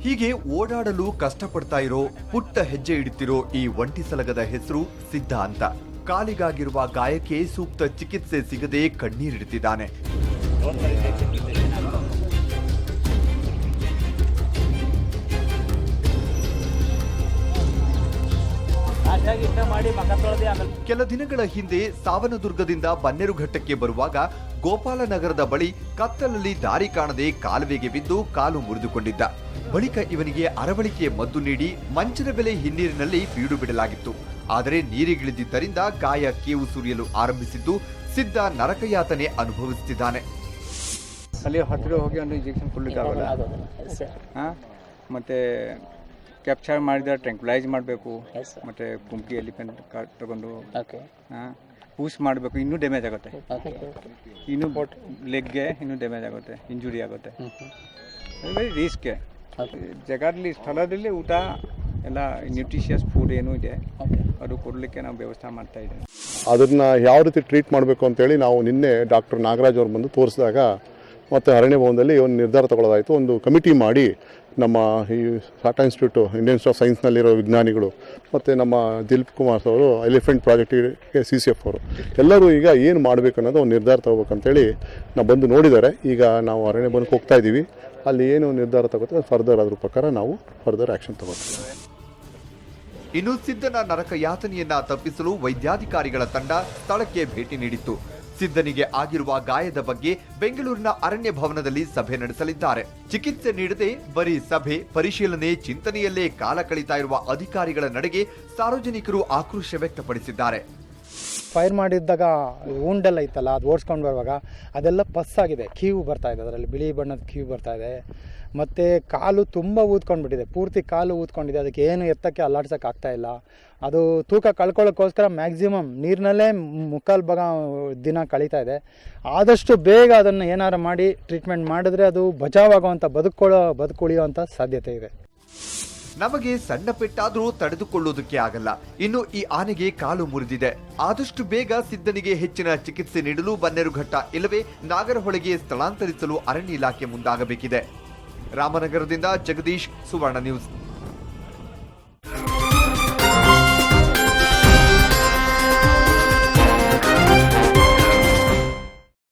ಹೀಗೆ ಓಡಾಡಲು ಕಷ್ಟಪಡ್ತಾ ಇರೋ, ಪುಟ್ಟ ಹೆಜ್ಜೆ ಇಡುತ್ತಿರೋ ಈ ಒಂಟಿ ಸಲಗದ ಹೆಸರು ಸಿದ್ಧ ಅಂತ. ಕಾಲಿಗಾಗಿರುವ ಗಾಯಕ್ಕೆ ಸೂಕ್ತ ಚಿಕಿತ್ಸೆ ಸಿಗದೆ ಕಣ್ಣೀರಿಡುತ್ತಿದ್ದಾನೆ. ಕೆಲ ದಿನಗಳ ಹಿಂದೆ ಸಾವನದುರ್ಗದಿಂದ ಬನ್ನೇರುಘಟ್ಟಕ್ಕೆ ಬರುವಾಗ ಗೋಪಾಲನಗರದ ಬಳಿ ಕತ್ತಲಲ್ಲಿ ದಾರಿ ಕಾಣದೆ ಕಾಲುವೆಗೆ ಬಿದ್ದು ಕಾಲು ಮುರಿದುಕೊಂಡಿದ್ದ. ಬಳಿಕ ಇವನಿಗೆ ಅರವಳಿಕೆ ಮದ್ದು ನೀಡಿ ಮಂಚದ ಬೆಲೆ ಹಿನ್ನೀರಿನಲ್ಲಿ ಬೀಡು ಬಿಡಲಾಗಿತ್ತು. ಆದರೆ ನೀರಿಗಿಳಿದಿದ್ದರಿಂದ ಗಾಯ ಕೀವು ಸುರಿಯಲು ಆರಂಭಿಸಿದ್ದು ಸಿದ್ಧ ನರಕಯಾತನೆ ಅನುಭವಿಸುತ್ತಿದ್ದಾನೆ. ಅಲ್ಲಿ ಹತ್ತಿರ ಹೋಗಿ ಒಂದು ಇಂಜೆಕ್ಷನ್ ಕೊಡ್ಲಿಕ್ಕಾಗಲ್ಲ. ಮತ್ತೆ ಕ್ಯಾಪ್ಚರ್ ಮಾಡಿದ್ರೆ ಟ್ರ್ಯಾಂಕ್ಯುಲೈಸ್ ಮಾಡಬೇಕು. ಮತ್ತೆ ಕುಂಕಿ ಎಲಿಫೆಂಟ್ ಕಾರ್ಡ್ ತಗೊಂಡು ಪೂಸ್ ಮಾಡಬೇಕು. ಇನ್ನೂ ಡ್ಯಾಮೇಜ್ ಆಗುತ್ತೆ, ಇನ್ನೂ ಲೆಗ್ಗೆ ಇನ್ನೂ ಡ್ಯಾಮೇಜ್ ಆಗುತ್ತೆ, ಇಂಜುರಿ ಆಗುತ್ತೆ. Very risk. ಜಗದಲ್ಲಿ ಸ್ಥಳದಲ್ಲಿ ಊಟ ಎಲ್ಲ ನ್ಯೂಟ್ರಿಷಿಯಸ್ ಫುಡ್ ಏನೂ ಇದೆ, ಅದು ಕೊಡಲಿಕ್ಕೆ ನಾವು ವ್ಯವಸ್ಥೆ ಮಾಡ್ತಾ ಇದ್ದೇವೆ. ಅದನ್ನು ಯಾವ ರೀತಿ ಟ್ರೀಟ್ ಮಾಡಬೇಕು ಅಂತೇಳಿ ನಾವು ನಿನ್ನೆ ಡಾಕ್ಟರ್ ನಾಗರಾಜ್ ಅವ್ರು ಬಂದು ತೋರಿಸಿದಾಗ ಮತ್ತು ಅರಣ್ಯ ಭವನದಲ್ಲಿ ಒಂದು ನಿರ್ಧಾರ ತಗೊಳ್ಳೋದಾಯಿತು. ಒಂದು ಕಮಿಟಿ ಮಾಡಿ ನಮ್ಮ ಈ Tata institute, Indian institute of ಸೈನ್ಸ್ನಲ್ಲಿರೋ ವಿಜ್ಞಾನಿಗಳು ಮತ್ತು ನಮ್ಮ ದಿಲೀಪ್ ಕುಮಾರ್ ಅವರು, ಎಲಿಫೆಂಟ್ ಪ್ರಾಜೆಕ್ಟಿಗೆ CCF ಅವರು ಎಲ್ಲರೂ ಈಗ ಏನು ಮಾಡಬೇಕು ಅನ್ನೋದು ಒಂದು ನಿರ್ಧಾರ ತಗೋಬೇಕಂತೇಳಿ ನಾವು ಬಂದು ನೋಡಿದ್ದಾರೆ. ಈಗ ನಾವು ಅರಣ್ಯ ಭವನಕ್ಕೆ ಹೋಗ್ತಾ ಇದ್ದೀವಿ. ಅಲ್ಲಿ ಏನು ನಿರ್ಧಾರ ತಗೋತಾರೆ ಫರ್ದರ್ ಅದ್ರ ಪ್ರಕಾರ ನಾವು ಫರ್ದರ್ ಆ್ಯಕ್ಷನ್ ತಗೋತೀವಿ. ಇನ್ನು ಸಿದ್ಧನ ನರಕ ಯಾತನೆಯನ್ನ ತಪ್ಪಿಸಲು ವೈದ್ಯಾಧಿಕಾರಿಗಳ ತಂಡ ಸ್ಥಳಕ್ಕೆ ಭೇಟಿ ನೀಡಿತ್ತು. ಸಿದ್ಧನಿಗೆ ಆಗಿರುವ ಗಾಯದ ಬಗ್ಗೆ ಬೆಂಗಳೂರಿನ ಅರಣ್ಯ ಭವನದಲ್ಲಿ ಸಭೆ ನಡೆಸಲಿದ್ದಾರೆ. ಚಿಕಿತ್ಸೆ ನೀಡದೆ ಬರೀ ಸಭೆ, ಪರಿಶೀಲನೆ, ಚಿಂತನೆಯಲ್ಲೇ ಕಾಲ ಕಳೀತಾ ಇರುವ ಅಧಿಕಾರಿಗಳ ನಡೆಗೆ ಸಾರ್ವಜನಿಕರು ಆಕ್ರೋಶ ವ್ಯಕ್ತಪಡಿಸಿದ್ದಾರೆ. ಫೈರ್ ಮಾಡಿದ್ದಾಗ ಉಂಡೆಲ್ಲ ಇತ್ತಲ್ಲ, ಅದು ಓಡಿಸ್ಕೊಂಡು ಬರುವಾಗ ಅದೆಲ್ಲ ಪಸ್ ಆಗಿದೆ, ಕೀವು ಬರ್ತಾ ಇದೆ, ಅದರಲ್ಲಿ ಬಿಳಿ ಬಣ್ಣದ ಕೀವು ಬರ್ತಾ ಇದೆ. ಮತ್ತು ಕಾಲು ತುಂಬ ಊದ್ಕೊಂಡ್ಬಿಟ್ಟಿದೆ, ಪೂರ್ತಿ ಕಾಲು ಊದ್ಕೊಂಡಿದೆ. ಅದಕ್ಕೆ ಏನು ಎತ್ತಕ್ಕೆ ಅಲ್ಲಾಡ್ಸೋಕೆ ಆಗ್ತಾ ಇಲ್ಲ. ಅದು ತೂಕ ಕಳ್ಕೊಳ್ಳೋಕ್ಕೋಸ್ಕರ ಮ್ಯಾಕ್ಸಿಮಮ್ ನೀರಿನಲ್ಲೇ ಮುಕ್ಕಾಲು ಭಾಗ ದಿನ ಕಳೀತಾ ಇದೆ. ಆದಷ್ಟು ಬೇಗ ಅದನ್ನು ಏನಾರು ಮಾಡಿ ಟ್ರೀಟ್ಮೆಂಟ್ ಮಾಡಿದ್ರೆ ಅದು ಬಚಾವಾಗುವಂಥ ಬದುಕುಳಿಯುವಂಥ ಸಾಧ್ಯತೆ ಇದೆ. ನಮಗೆ ಸಣ್ಣ ಪೆಟ್ಟಾದರೂ ತಡೆದುಕೊಳ್ಳುವುದಕ್ಕೆ ಆಗಲ್ಲ. ಇನ್ನು ಈ ಆನೆಗೆ ಕಾಲು ಮುರಿದಿದೆ. ಆದಷ್ಟು ಬೇಗ ಸಿದ್ಧನಿಗೆ ಹೆಚ್ಚಿನ ಚಿಕಿತ್ಸೆ ನೀಡಲು ಬನ್ನೇರುಘಟ್ಟ ಇಲ್ಲವೇ ನಾಗರಹೊಳೆಗೆ ಸ್ಥಳಾಂತರಿಸಲು ಅರಣ್ಯ ಇಲಾಖೆ ಮುಂದಾಗಬೇಕಿದೆ. ರಾಮನಗರದಿಂದ ಜಗದೀಶ್, ಸುವರ್ಣ ನ್ಯೂಸ್.